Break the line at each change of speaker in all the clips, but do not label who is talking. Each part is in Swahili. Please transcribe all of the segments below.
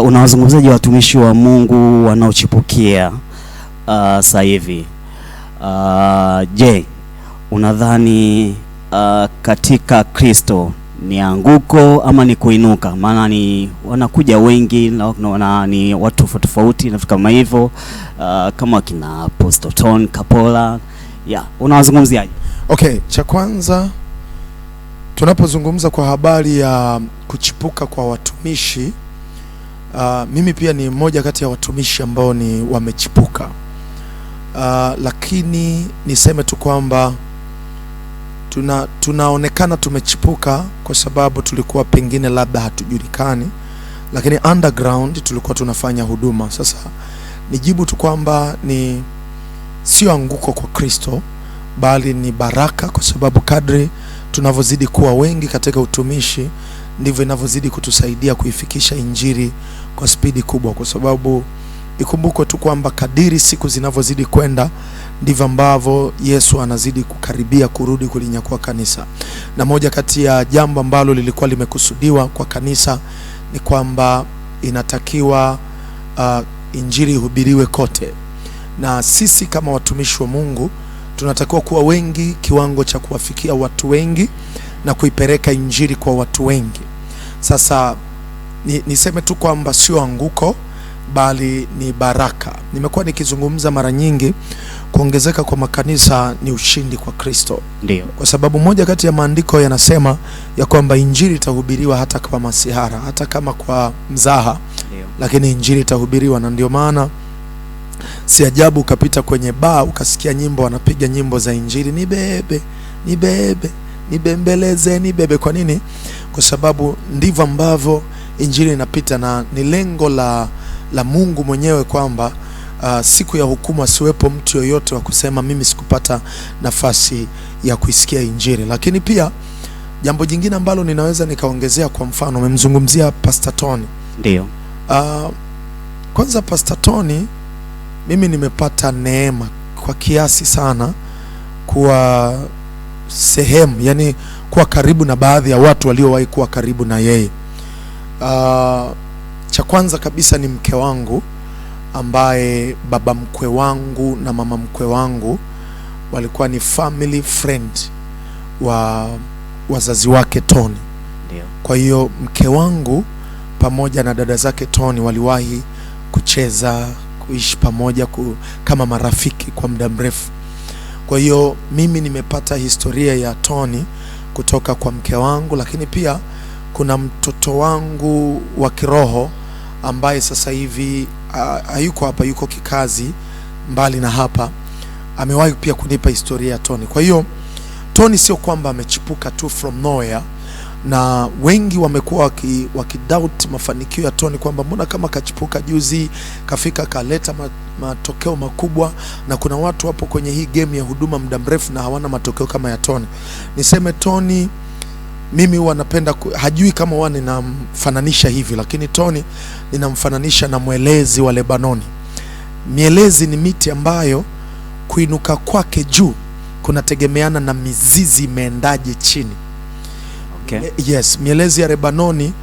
Unawazungumzaji watumishi wa Mungu wanaochipukia sasa hivi? Je, unadhani katika Kristo ni anguko ama ni kuinuka? Maana ni wanakuja wengi na ni watu tofauti na vitu kama hivyo, kama kina Apostle Tony Kapola. Unawazungumziaje?
Okay, cha kwanza tunapozungumza kwa habari ya kuchipuka kwa watumishi, mimi pia ni mmoja kati ya watumishi ambao ni wamechipuka, lakini niseme tu kwamba tunaonekana tumechipuka kwa sababu tulikuwa pengine labda hatujulikani, lakini underground tulikuwa tunafanya huduma. Sasa nijibu tu kwamba ni sio anguko kwa Kristo, bali ni baraka, kwa sababu kadri tunavyozidi kuwa wengi katika utumishi ndivyo inavyozidi kutusaidia kuifikisha injili kwa spidi kubwa, kwa sababu ikumbukwe tu kwamba kadiri siku zinavyozidi kwenda ndivyo ambavyo Yesu anazidi kukaribia kurudi kulinyakua kanisa. Na moja kati ya jambo ambalo lilikuwa limekusudiwa kwa kanisa ni kwamba inatakiwa injili ihubiriwe kote, na sisi kama watumishi wa Mungu tunatakiwa kuwa wengi kiwango cha kuwafikia watu wengi na kuipeleka injili kwa watu wengi. Sasa niseme tu kwamba sio anguko, bali ni baraka. Nimekuwa nikizungumza mara nyingi, kuongezeka kwa makanisa ni ushindi kwa Kristo.
Ndio.
Kwa sababu moja kati ya maandiko yanasema ya kwamba injili itahubiriwa hata kwa masihara, hata kama kwa mzaha.
Ndio. Lakini
injili itahubiriwa, na ndio maana si ajabu ukapita kwenye baa ukasikia nyimbo wanapiga nyimbo za injili, nibebe, nibebe, nibembeleze, nibebe. Kwa nini? Kwa sababu ndivyo ambavyo injili inapita, na ni lengo la Mungu mwenyewe kwamba siku ya hukumu asiwepo mtu yoyote wa kusema mimi sikupata nafasi ya kuisikia injili. Lakini pia jambo jingine ambalo ninaweza nikaongezea, kwa mfano umemzungumzia Pastor Tony.
Ndio.
Kwanza Pastor Tony, mimi nimepata neema kwa kiasi sana kuwa sehemu, yani kuwa karibu na baadhi ya watu waliowahi kuwa karibu na yeye. Cha kwanza kabisa ni mke wangu, ambaye baba mkwe wangu na mama mkwe wangu walikuwa ni family friend wa wazazi wake Tony.
Ndio.
Kwa hiyo mke wangu pamoja na dada zake Tony waliwahi kucheza, kuishi pamoja kama marafiki kwa muda mrefu. Kwa hiyo mimi nimepata historia ya Tony kutoka kwa mke wangu, lakini pia kuna mtoto wangu wa kiroho ambaye sasa hivi hayuko hapa, yuko kikazi mbali na hapa, amewahi pia kunipa historia ya Tony. Kwa hiyo Tony sio kwamba amechipuka tu from nowhere, na wengi wamekuwa wakidoubt mafanikio ya Tony kwamba mbona kama kachipuka juzi kafika kaleta matokeo makubwa, na kuna watu wapo kwenye hii game ya huduma muda mrefu na hawana matokeo kama ya Tony. Niseme Tony, mimi wanapenda hajui kama ninamfananisha hivi, lakini Tony ninamfananisha na mwelezi wa Lebanoni. Mielezi ni miti ambayo kuinuka kwake juu kunategemeana na mizizi imeendaje chini.
Okay.
Yes, mielezi ya Lebanoni,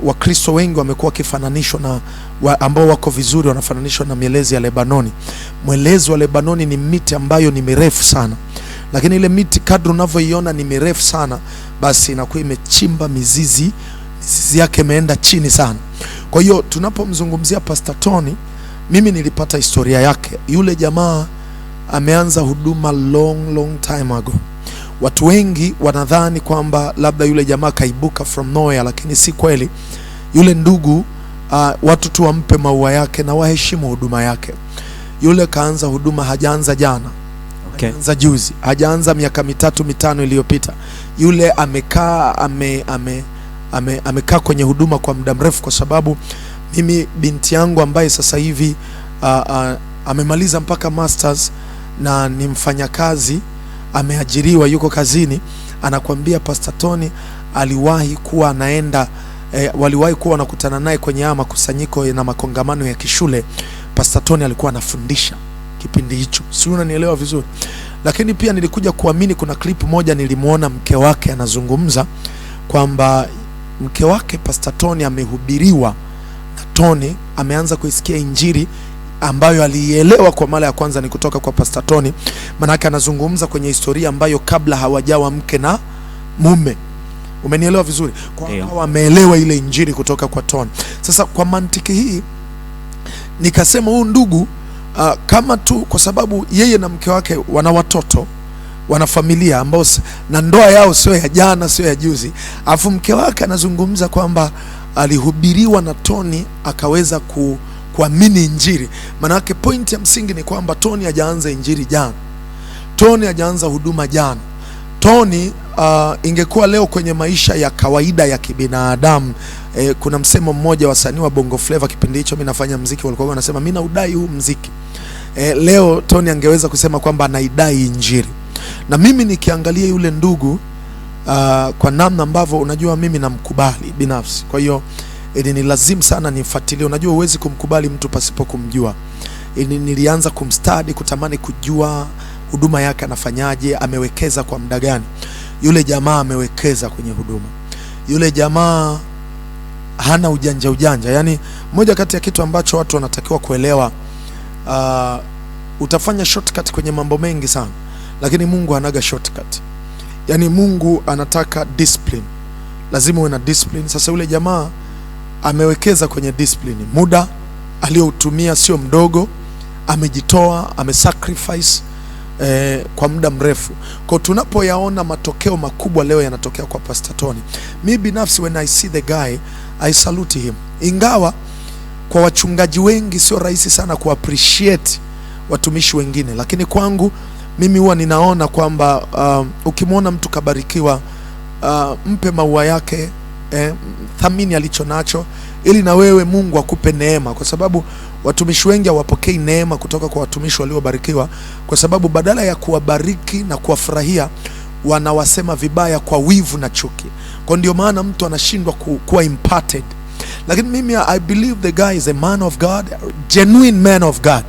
Wakristo wengi wamekuwa wakifananishwa na ambao wako vizuri wanafananishwa na mielezi ya Lebanoni. Mwelezi wa Lebanoni ni miti ambayo ni mirefu sana, lakini ile miti kadri unavyoiona ni mirefu sana, basi inakuwa imechimba mizizi yake imeenda chini sana. Kwa hiyo tunapomzungumzia Pastor Tony, mimi nilipata historia yake. Yule jamaa ameanza huduma long time ago. Watu wengi wanadhani kwamba labda yule jamaa kaibuka from nowhere, lakini si kweli. Yule ndugu, watu tu wampe maua yake na waheshimu huduma yake. Yule kaanza huduma, hajaanza jana.
Okay.
Hajaanza juzi, hajaanza miaka 3-5 iliyopita. Yule amekaa amekaa kwenye huduma kwa muda mrefu, kwa sababu mimi binti yangu ambaye sasa hivi amemaliza mpaka masters na ni mfanyakazi, ameajiriwa, yuko kazini, anakuambia Pastor Tony aliwahi kuwa anaenda waliwahi kuwa wanakutana naye kwenye makusanyiko na makongamano ya kishule. Pastor Tony alikuwa anafundisha kipindi hicho, si unanielewa vizuri? Lakini pia nilikuja kuamini, kuna clip moja nilimuona mke wake anazungumza kwamba mke wake Pastor Tony amehubiriwa na Tony ameanza kuisikia injili ambayo aliielewa kwa mara ya kwanza ni kutoka kwa Pastor Tony. Manake anazungumza kwenye historia ambayo kabla hawajawa mke na mume. Umenielewa vizuri? Kwa ameelewa ile injili kutoka kwa Tony. Sasa kwa mantiki hii nikasema huyu ndugu kama tu kwa sababu yeye na mke wake wana watoto, wana familia ambao na ndoa yao sio ya jana, sio ya juzi. Alafu mke wake anazungumza kwamba alihubiriwa na Tony akaweza kuamini injili. Manake point ya msingi ni kwamba Tony hajaanza injili jana. Tony hajaanza huduma jana. Tony ingekuwa leo kwenye maisha ya kawaida ya kibinadamu, kuna msemo mmoja wasanii wa Bongo Flava kipindi hicho mimi nafanya muziki walikuwa wanasema mimi naudai huu muziki. Leo Tony angeweza kusema kwamba anaidai injili. Na mimi nikiangalia yule ndugu kwa namna ambavyo unajua mimi namkubali binafsi. Kwa hiyo ni lazima sana nifuatilie. Unajua huwezi kumkubali mtu pasipo kumjua. Nilianza kumstudy, kutamani kujua huduma yake anafanyaje, amewekeza kwa muda gani. Yule jamaa amewekeza kwenye huduma. Yule jamaa hana ujanja. Yani moja kati ya kitu ambacho watu wanatakiwa kuelewa, utafanya shortcut kwenye mambo mengi sana, lakini Mungu hanaga shortcut. Yani Mungu anataka discipline. Lazima uwe na discipline. Sasa yule jamaa amewekeza kwenye discipline. Muda aliyoutumia sio mdogo, amejitoa, amesacrifice kwa muda mrefu. Kwa tunapoyaona matokeo makubwa leo yanatokea kwa Pastor Tony, mimi binafsi when I see the guy I salute him. Ingawa kwa wachungaji wengi sio rahisi sana ku appreciate watumishi wengine, lakini kwangu mimi huwa ninaona kwamba ukimwona mtu kabarikiwa, mpe maua yake, thamini alicho nacho, ili na wewe Mungu akupe neema, kwa sababu watumishi wengi hawapokei neema kutoka kwa watumishi waliobarikiwa, kwa sababu badala ya kuwabariki na kuwafurahia wanawasema vibaya kwa wivu na chuki. Kwa ndio maana mtu anashindwa kuwa imparted. Lakini mimi I believe the guy is a man of God, genuine man of God.